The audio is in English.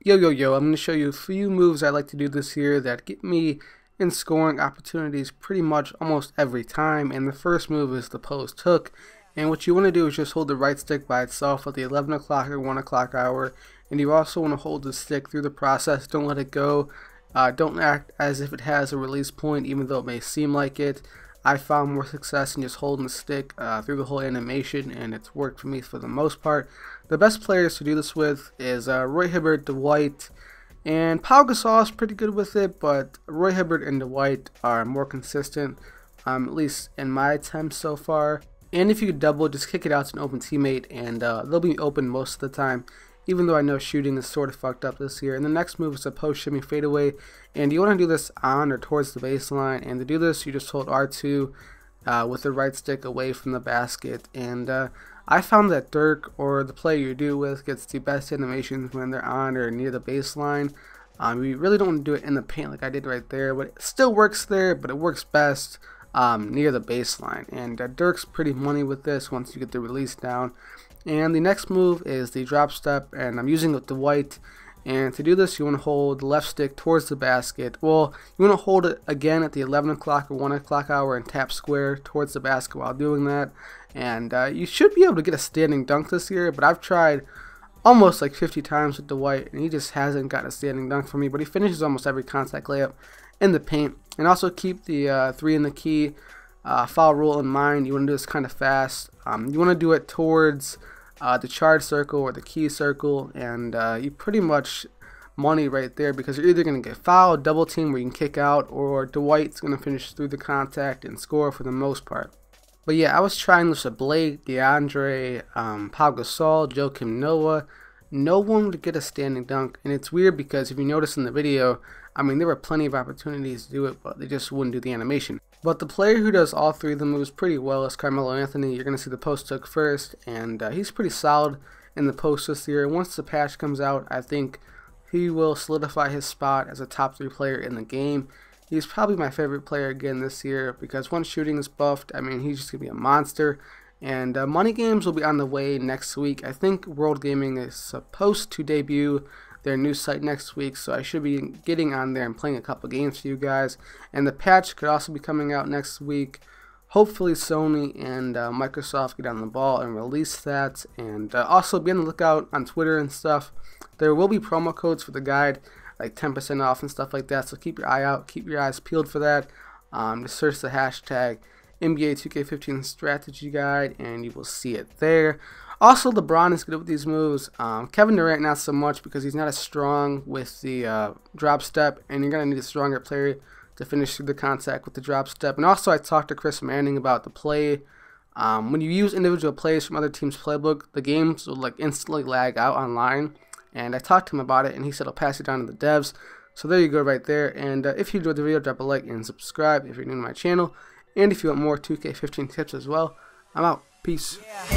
Yo, I'm going to show you a few moves I like to do this year that get me in scoring opportunities pretty much almost every time. And the first move is the post hook. And what you want to do is just hold the right stick by itself at the 11 o'clock or 1 o'clock hour. And you also want to hold the stick through the process. Don't let it go. Don't act as if it has a release point, even though it may seem like it. I found more success in just holding the stick through the whole animation, and it's worked for me for the most part. The best players to do this with is Roy Hibbert, Dwight, and Pau Gasol is pretty good with it, but Roy Hibbert and Dwight are more consistent, at least in my attempts so far. And if you double, just kick it out to an open teammate, and they'll be open most of the time, even though I know shooting is sort of fucked up this year. And the next move is a post shimmy fadeaway, and you want to do this on or towards the baseline. And to do this, you just hold R2 with the right stick away from the basket. And I found that Dirk, or the player you do with, gets the best animations when they're on or near the baseline. You really don't want to do it in the paint like I did right there, but it still works there, but it works best near the baseline. And Dirk's pretty money with this once you get the release down. And the next move is the drop step, and I'm using it with Dwight. And to do this, you want to hold the left stick towards the basket. Well, you want to hold it again at the 11 o'clock or 1 o'clock hour and tap square towards the basket while doing that. And you should be able to get a standing dunk this year, but I've tried almost like 50 times with Dwight, and he just hasn't got a standing dunk for me. But he finishes almost every contact layup in the paint. And also keep the 3 in the key foul rule in mind. You want to do this kind of fast. You want to do it towards the charge circle or the key circle, and you pretty much money right there, because you're either going to get fouled, double team where you can kick out, or Dwight's going to finish through the contact and score for the most part. But yeah, I was trying this with Blake, DeAndre, Pau Gasol, Joakim Noah. No one would get a standing dunk, and it's weird because if you notice in the video, I mean, there were plenty of opportunities to do it, but they just wouldn't do the animation. But the player who does all three of the moves pretty well is Carmelo Anthony. You're going to see the post hook first, and he's pretty solid in the post this year. Once the patch comes out, I think he will solidify his spot as a top 3 player in the game. He's probably my favorite player again this year, because once shooting is buffed, I mean, he's just going to be a monster. And money games will be on the way next week. I think World Gaming is supposed to debut their new site next week, so I should be getting on there and playing a couple games for you guys. And the patch could also be coming out next week. Hopefully Sony and Microsoft get on the ball and release that. And also be on the lookout on Twitter and stuff. There will be promo codes for the guide, like 10% off and stuff like that, so keep your eye out, keep your eyes peeled for that. Just search the hashtag NBA 2K15 strategy guide and you will see it there. Also, LeBron is good with these moves. Kevin Durant not so much, because he's not as strong with the drop step, and you're going to need a stronger player to finish through the contact with the drop step. And also, I talked to Chris Manning about the play. When you use individual plays from other teams' playbook, the games will like instantly lag out online. And I talked to him about it, and he said I'll pass it down to the devs. So there you go right there. And if you enjoyed the video, drop a like and subscribe if you're new to my channel. And if you want more 2K15 tips as well, I'm out. Peace. Yeah.